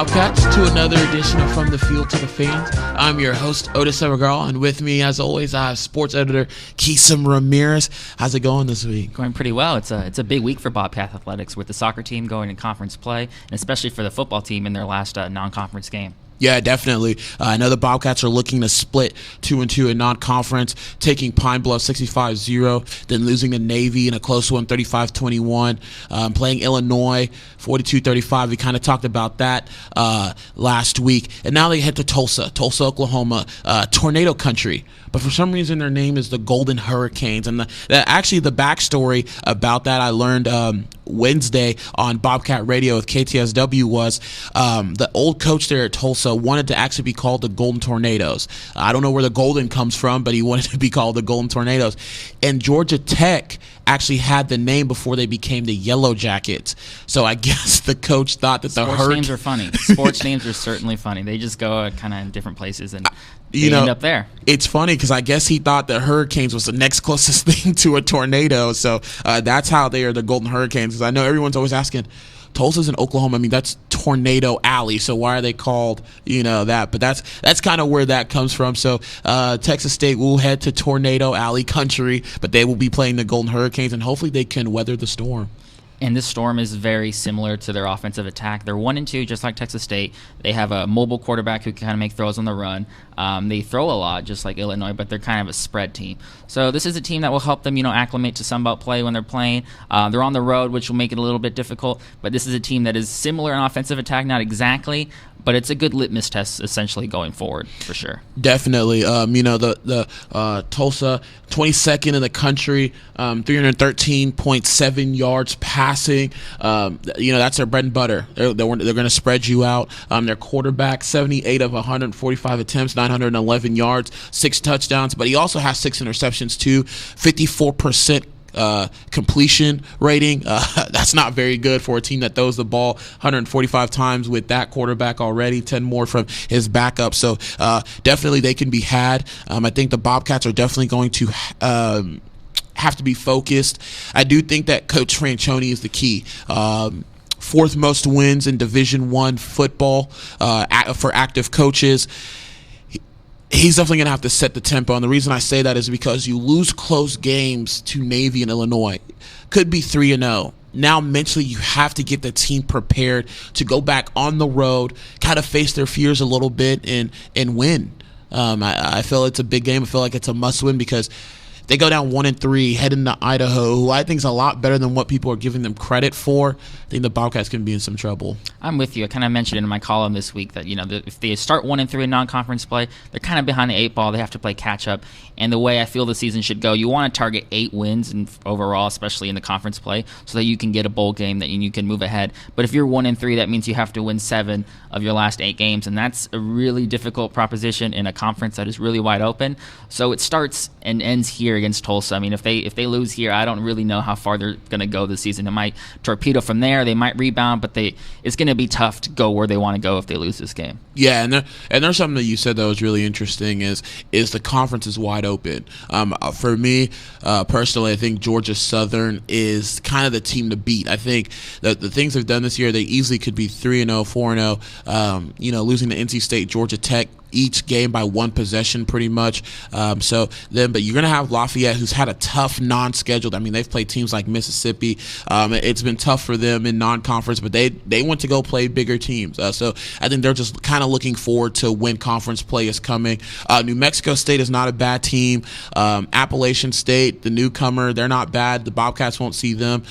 Bobcats, to another edition of From the Field to the Fans. I'm your host, Odus, and with me, as always, I have sports editor Quixem Ramirez. How's it going this week? Going pretty well. It's a big week for Bobcat athletics with the soccer team going in conference play, and especially for the football team in their last non-conference game. Yeah, definitely. I know the Bobcats are looking to split 2-2 in non-conference, taking Pine Bluff 65-0, then losing to Navy in a close one, 35-21, playing Illinois 42-35. We kind of talked about that last week. And now they head to Tulsa, Oklahoma, tornado country. But for some reason, their name is the Golden Hurricanes. And actually, the backstory about that I learned Wednesday on Bobcat Radio with KTSW was the old coach there at Tulsa wanted to actually be called the Golden Tornadoes. I don't know where the Golden comes from, but he wanted to be called the Golden Tornadoes. And Georgia Tech actually had the name before they became the Yellow Jackets. So I guess the coach thought that the Sports names are funny. Sports names are certainly funny. They just go kind of in different places and end up there. It's funny because I guess he thought the Hurricanes was the next closest thing to a tornado. So that's how they are the Golden Hurricanes. Because I know everyone's always asking, Tulsa's in Oklahoma. I mean, that's Tornado Alley. So why are they called, that? But that's kind of where that comes from. So Texas State will head to Tornado Alley country, but they will be playing the Golden Hurricanes, and hopefully they can weather the storm. And this storm is very similar to their offensive attack. They're 1-2, just like Texas State. They have a mobile quarterback who can kind of make throws on the run. They throw a lot, just like Illinois, but they're kind of a spread team. So this is a team that will help them, acclimate to Sunbelt play when they're playing. They're on the road, which will make it a little bit difficult. But this is a team that is similar in offensive attack, not exactly, but it's a good litmus test essentially going forward for sure. Definitely. The Tulsa, 22nd in the country, 313.7 yards passing. That's their bread and butter. They're going to spread you out. Their quarterback, 78 of 145 attempts, 911 yards, 6 touchdowns, but he also has 6 interceptions too, 54% completion rating. That's not very good for a team that throws the ball 145 times with that quarterback already, 10 more from his backup. So definitely they can be had. I think the Bobcats are definitely going to have to be focused. I do think that Coach Franchione is the key. 4th most wins in Division I football for active coaches. He's definitely going to have to set the tempo. And the reason I say that is because you lose close games to Navy and Illinois. Could be 3-0. Now mentally you have to get the team prepared to go back on the road, kind of face their fears a little bit and win. I feel it's a big game. I feel like it's a must win because they go down 1-3, head into Idaho, who I think is a lot better than what people are giving them credit for. I think the Bobcats can be in some trouble. I'm with you. I kind of mentioned in my column this week that if they start 1-3 in non-conference play, they're kind of behind the 8 ball. They have to play catch up. And the way I feel the season should go, you want to target 8 wins overall, especially in the conference play, so that you can get a bowl game that you can move ahead. But if you're 1-3, that means you have to win 7 of your last 8 games, and that's a really difficult proposition in a conference that is really wide open. So it starts and ends here against Tulsa. I mean, if they lose here, I don't really know how far they're going to go this season. It might torpedo from there. They might rebound, but it's going to be tough to go where they want to go if they lose this game. Yeah, and there's something that you said that was really interesting is the conference is wide open. For me, personally, I think Georgia Southern is kind of the team to beat. I think that the things they've done this year, they easily could be 3-0, 4-0. Losing to NC State, Georgia Tech, each game by 1 possession pretty much. But you're going to have Lafayette, who's had a tough non-scheduled. I mean, they've played teams like Mississippi. It's been tough for them in non-conference, but they want to go play bigger teams. So I think they're just kind of looking forward to when conference play is coming. New Mexico State is not a bad team. Appalachian State, the newcomer, they're not bad. The Bobcats won't see them.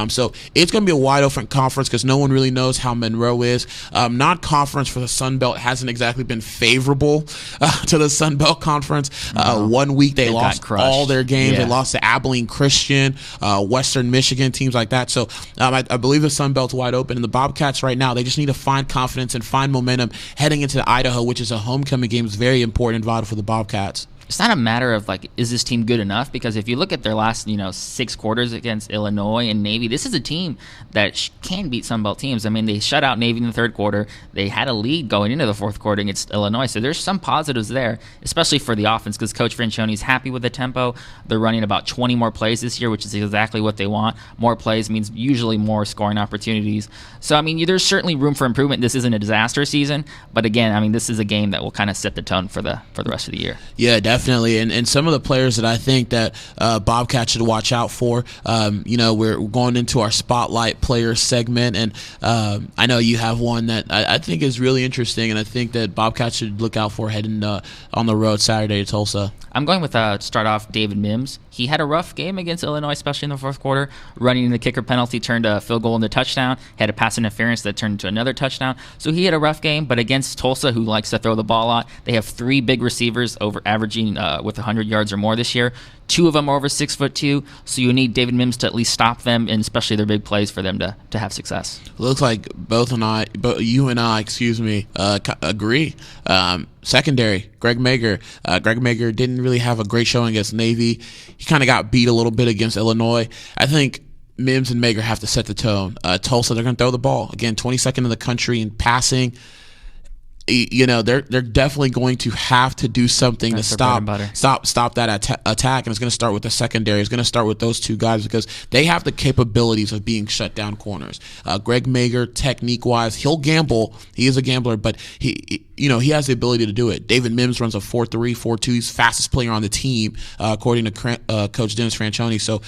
So it's going to be a wide open conference because no one really knows how Monroe is. Non-conference for the Sun Belt hasn't exactly been favorable to the Sun Belt Conference. 1 week they lost all their games. Yeah. They lost to Abilene Christian, Western Michigan, teams like that. So I believe the Sun Belt's wide open. And the Bobcats right now, they just need to find confidence and find momentum heading into Idaho, which is a homecoming game. It's very important and vital for the Bobcats. it's not a matter of like, is this team good enough? Because if you look at their last 6 quarters against Illinois and Navy, this is a team that can beat Sun Belt teams. I mean, they shut out Navy in the third quarter. They had a lead going into the fourth quarter against Illinois, so there's some positives there, especially for the offense, because Coach Franchioni's happy with the tempo. They're running about 20 more plays this year, which is exactly what they want. More plays means usually more scoring opportunities. So I mean, there's certainly room for improvement. This isn't a disaster season, but again, I mean, this is a game that will kind of set the tone for the rest of the year. Yeah, definitely. And some of the players that I think that Bobcat should watch out for, we're going into our spotlight player segment, and I know you have one that I think is really interesting, and I think that Bobcat should look out for heading on the road Saturday to Tulsa. I'm going with start off David Mims. He had a rough game against Illinois, especially in the fourth quarter. Running the kicker penalty turned a field goal into a touchdown. Had a pass interference that turned into another touchdown. So he had a rough game, but against Tulsa, who likes to throw the ball a lot, they have 3 big receivers over averaging with 100 yards or more this year. 2 of them are over 6'2", so you need David Mims to at least stop them, and especially their big plays for them to have success. Looks like you and I, agree. Secondary, Greg Mager. Greg Mager didn't really have a great showing against Navy. He kind of got beat a little bit against Illinois. I think Mims and Mager have to set the tone. Tulsa, they're going to throw the ball. Again, 22nd in the country in passing. They're definitely going to have to do something to stop that attack, and it's going to start with the secondary. It's going to start with those 2 guys because they have the capabilities of being shut down corners. Greg Mager, technique wise, he'll gamble. He is a gambler, but he has the ability to do it. David Mims runs a 4.3, 4.2. He's fastest player on the team, according to Coach Dennis Franchioni. So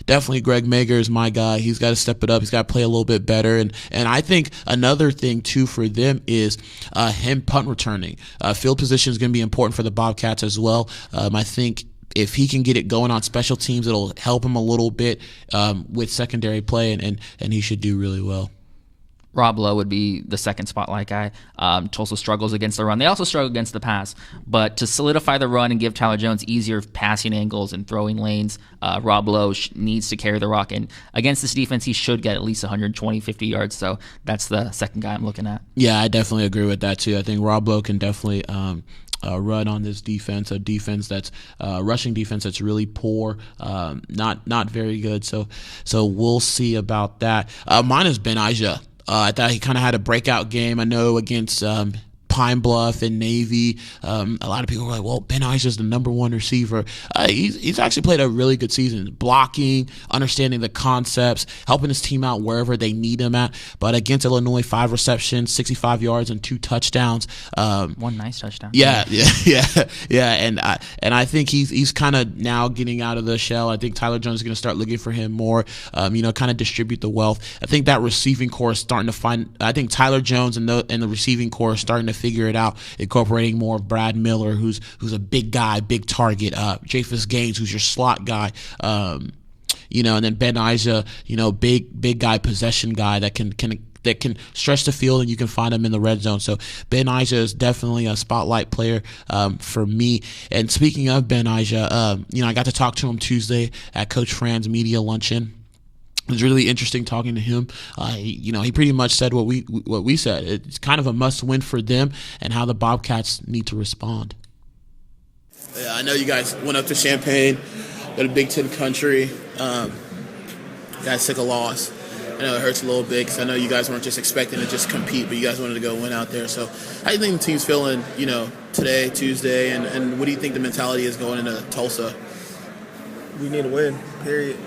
definitely Greg Mager is my guy. He's got to step it up. He's got to play a little bit better. And I think another thing, too, for them is him punt returning. Field position is going to be important for the Bobcats as well. I think if he can get it going on special teams, it'll help him a little bit with secondary play, and he should do really well. Rob Lowe would be the second spotlight guy. Tulsa struggles against the run. They also struggle against the pass. But to solidify the run and give Tyler Jones easier passing angles and throwing lanes, Rob Lowe needs to carry the rock. And against this defense, he should get at least 120, 50 yards. So that's the second guy I'm looking at. Yeah, I definitely agree with that, too. I think Rob Lowe can definitely run on this defense, a defense that's rushing defense that's really poor, not very good. So we'll see about that. Mine is Ben Aja. I thought he kind of had a breakout game. I know against Pine Bluff and Navy. A lot of people were like, well, Ben Aja's the number 1 receiver. He's actually played a really good season, blocking, understanding the concepts, helping his team out wherever they need him at. But against Illinois, 5 receptions, 65 yards, and 2 touchdowns. 1 nice touchdown. Yeah. And I think he's kind of now getting out of the shell. I think Tyler Jones is going to start looking for him more, kind of distribute the wealth. I think that receiving core is starting to find. I think Tyler Jones and the receiving core are starting to figure it out, incorporating more of Brad Miller, who's a big guy, big target. Japhus Gaines, who's your slot guy. And then Ben Aja, big guy, possession guy that can stretch the field, and you can find him in the red zone. So Ben Aja is definitely a spotlight player for me. And speaking of Ben Aja, I got to talk to him Tuesday at Coach Fran's media luncheon. It was really interesting talking to him. He pretty much said what we said. It's kind of a must-win for them, and how the Bobcats need to respond. Yeah, I know you guys went up to Champaign, go to Big Ten country. You guys took a loss. I know it hurts a little bit because I know you guys weren't just expecting to just compete, but you guys wanted to go win out there. So how do you think the team's feeling, today, Tuesday, and what do you think the mentality is going into Tulsa? We need to win, period.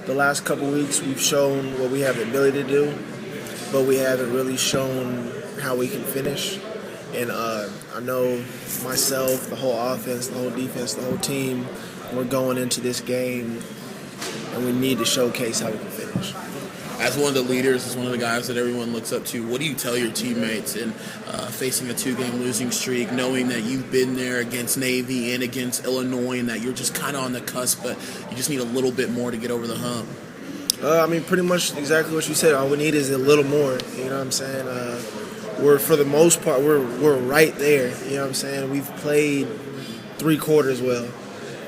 The last couple weeks we've shown what we have the ability to do, but we haven't really shown how we can finish. And I know myself, the whole offense, the whole defense, the whole team, we're going into this game and we need to showcase how we can finish. As one of the leaders, as one of the guys that everyone looks up to, what do you tell your teammates in facing a 2-game losing streak, knowing that you've been there against Navy and against Illinois and that you're just kind of on the cusp, but you just need a little bit more to get over the hump? Pretty much exactly what you said. All we need is a little more, you know what I'm saying? We're, for the most part, we're right there, you know what I'm saying? We've played 3 quarters well.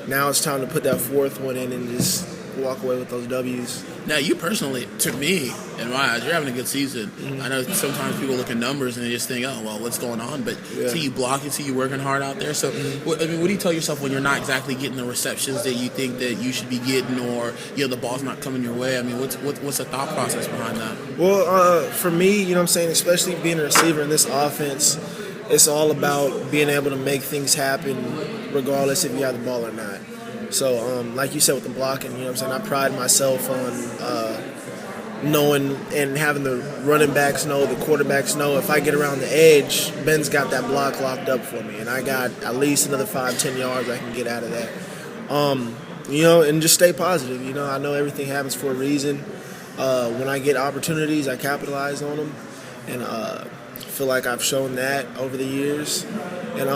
Now it's time to put that 4th one in and just can walk away with those W's. Now, you personally, to me, in my eyes, you're having a good season. I know sometimes people look at numbers and they just think, oh, well, what's going on? But see you blocking, see you working hard out there. So, what do you tell yourself when you're not exactly getting the receptions that you think that you should be getting, or the ball's not coming your way? I mean, what's the thought process behind that? Well, for me, what I'm saying, especially being a receiver in this offense, it's all about being able to make things happen regardless if you have the ball or not. So, like you said with the blocking, what I'm saying, I pride myself on knowing and having the running backs know, the quarterbacks know, if I get around the edge, Ben's got that block locked up for me, and I got at least another 5-10 yards I can get out of that. And just stay positive. I know everything happens for a reason. When I get opportunities, I capitalize on them, and feel like I've shown that over the years. And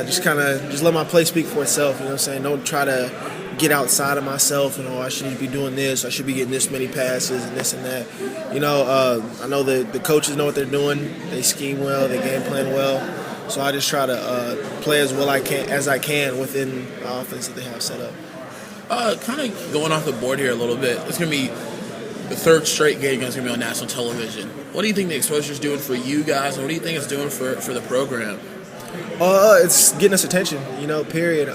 just let my play speak for itself. Don't try to get outside of myself. I should be doing this. I should be getting this many passes and this and that. I know the coaches know what they're doing. They scheme well. They game plan well. So I just try to play as well as I can within the offense that they have set up. Kind of going off the board here a little bit. It's going to be the third straight game that's going to be on national television. What do you think the exposure is doing for you guys, and what do you think it's doing for the program? It's getting us attention, period.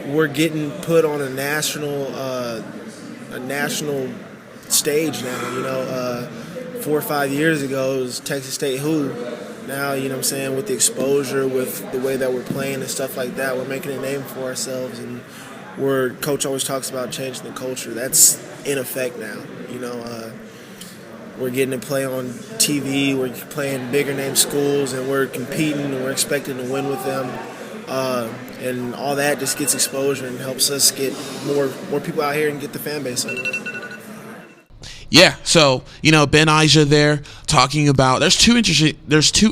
We're getting put on a national stage now, 4 or 5 years ago, it was Texas State who. Now, with the exposure, with the way that we're playing and stuff like that, we're making a name for ourselves, and Coach always talks about changing the culture. That's in effect now, We're getting to play on TV. We're playing bigger name schools, and we're competing, and we're expecting to win with them. And all that just gets exposure and helps us get more people out here and get the fan base up. Yeah, so Ben Ija there talking about. There's two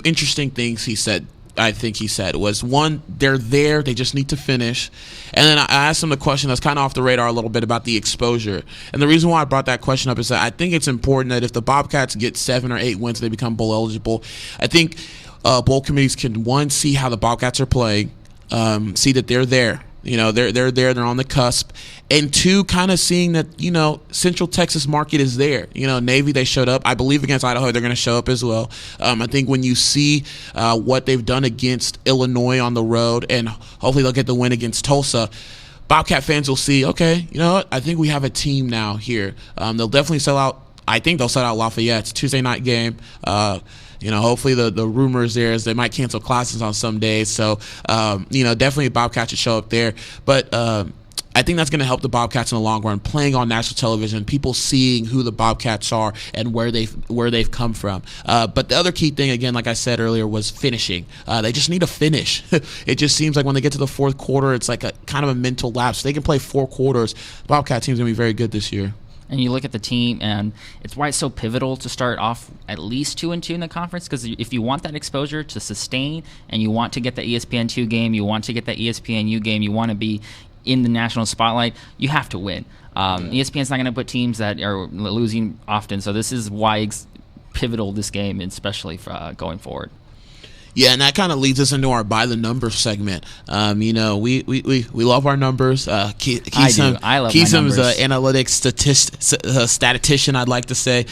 interesting things he said. I think he said was, one, they're there, they just need to finish. And then I asked him the question that's kind of off the radar a little bit about the exposure. And the reason why I brought that question up is that I think it's important that if the Bobcats get 7 or 8 wins, they become bowl eligible. I think bowl committees can, one, see how the Bobcats are playing, see that they're there. They're there, they're on the cusp. And two, kind of seeing that, Central Texas market is there. Navy, they showed up. I believe against Idaho, they're going to show up as well. I think when you see what they've done against Illinois on the road, and hopefully they'll get the win against Tulsa, Bobcat fans will see, okay, I think we have a team now here. They'll definitely sell out. I think they'll sell out Lafayette. It's a Tuesday night game. Hopefully the rumors there is they might cancel classes on some days. So, definitely Bobcats should show up there. But I think that's going to help the Bobcats in the long run, playing on national television, people seeing who the Bobcats are and where they've come from. But the other key thing, again, like I said earlier, was finishing. They just need to finish. It just seems like when they get to the fourth quarter, it's like a kind of a mental lapse. They can play 4 quarters. The Bobcat team's going to be very good this year. And you look at the team, and it's why it's so pivotal to start off at least 2-2 in the conference, because if you want that exposure to sustain and you want to get the ESPN2 game, you want to get that ESPNU game, you want to be in the national spotlight, you have to win. ESPN's not going to put teams that are losing often, so this is why it's pivotal, this game, especially for, going forward. Yeah, and that kind of leads us into our by the numbers segment. We love our numbers. Quixem, I love Quixem's my numbers. Analytics statistician, I'd like to say,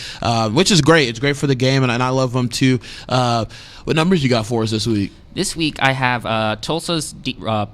which is great. It's great for the game, and I love them too. What numbers you got for us this week? This week I have Tulsa's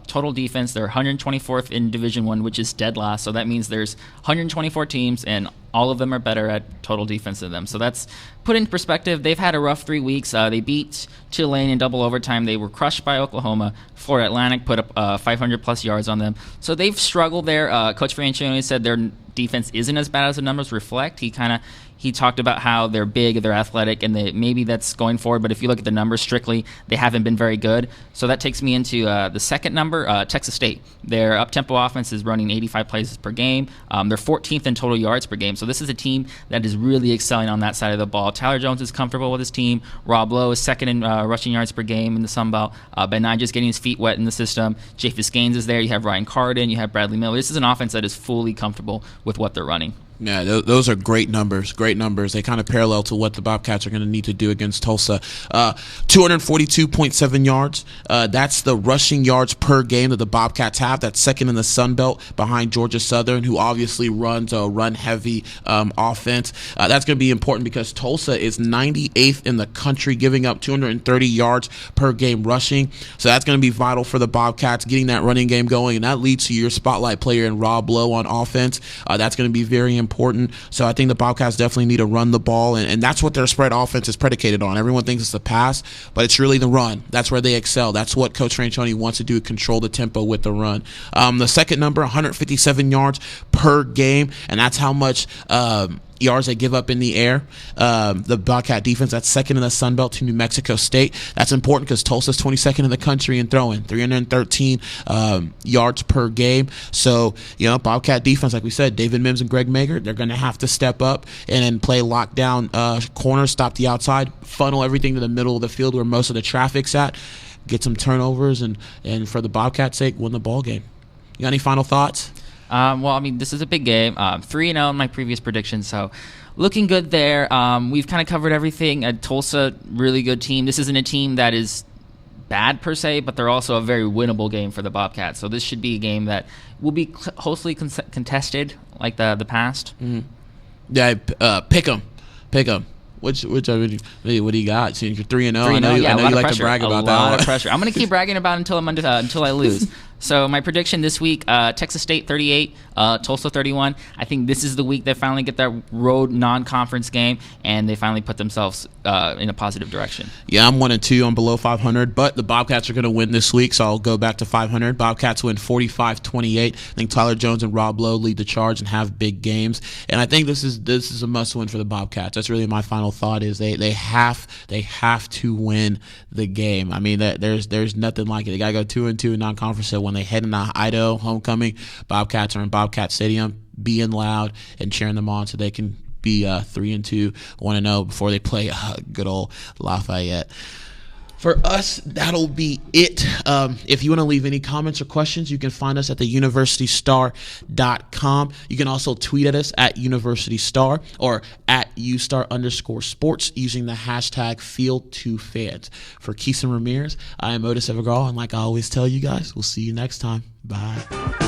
total defense. They're 124th in Division I, which is dead last. So that means there's 124 teams, and all of them are better at total defense than them. So that's put in perspective. They've had a rough 3 weeks. They beat Tulane in double overtime. They were crushed by Oklahoma. Florida Atlantic put up 500-plus yards on them. So they've struggled there. Coach Franchione said their defense isn't as bad as the numbers reflect. He talked about how they're big, they're athletic, and maybe that's going forward. But if you look at the numbers strictly, they haven't been very good. So that takes me into the second number, Texas State. Their up-tempo offense is running 85 plays per game. They're 14th in total yards per game. So this is a team that is really excelling on that side of the ball. Tyler Jones is comfortable with his team. Rob Lowe is second in rushing yards per game in the Sun Belt. Ben Nigel getting his feet wet in the system. Jafis Gaines is there. You have Ryan Carden. You have Bradley Miller. This is an offense that is fully comfortable with what they're running. Yeah, those are great numbers. Great numbers. They kind of parallel to what the Bobcats are going to need to do against Tulsa. 242.7 yards. That's the rushing yards per game that the Bobcats have. That's second in the Sun Belt behind Georgia Southern, who obviously runs a run-heavy offense. That's going to be important because Tulsa is 98th in the country, giving up 230 yards per game rushing. So that's going to be vital for the Bobcats, getting that running game going, and that leads to your spotlight player in Rob Lowe on offense. That's going to be very important. So I think the Bobcats definitely need to run the ball, and that's what their spread offense is predicated on. Everyone thinks it's the pass, but it's really the run. That's where they excel. That's what Coach Franchione wants to do, control the tempo with the run. The second number, 157 yards per game, and that's how much yards they give up in the air. The Bobcat defense, that's second in the Sun Belt to New Mexico State. That's important because Tulsa's 22nd in the country in throwing, 313 yards per game. So, Bobcat defense, like we said, David Mims and Greg Mager, they're going to have to step up and play lockdown corners, stop the outside, funnel everything to the middle of the field where most of the traffic's at, get some turnovers, and for the Bobcats' sake, win the ball game. You got any final thoughts? This is a big game. 3-0 in my previous predictions, so looking good there. We've kind of covered everything. Tulsa, really good team. This isn't a team that is bad per se, but they're also a very winnable game for the Bobcats. So this should be a game that will be closely contested like the past. Mm-hmm. Yeah, pick 'em. What do you got? So you're 3-0. I know you like to brag about that. A lot of pressure. I'm going to keep bragging about it until I lose. So my prediction this week: Texas State 38, Tulsa 31. I think this is the week they finally get that road non-conference game, and they finally put themselves in a positive direction. Yeah, I'm 1-2. I'm below 500, but the Bobcats are going to win this week, so I'll go back to 500. Bobcats win 45-28. I think Tyler Jones and Rob Lowe lead the charge and have big games, and I think this is a must-win for the Bobcats. That's really my final thought. Is they have to win the game. I mean, there's nothing like it. They got to go 2-2 in non-conference. So when they head into Idaho homecoming, Bobcats are in Bobcat Stadium, being loud and cheering them on so they can be 3-2, 1-0 before they play good old Lafayette. For us, that'll be it. If you want to leave any comments or questions, you can find us at theuniversitystar.com. You can also tweet at us at universitystar or at _sports using the hashtag Field2Fans. For Quixem Ramirez, I am Odus Evbagharu, and like I always tell you guys, we'll see you next time. Bye.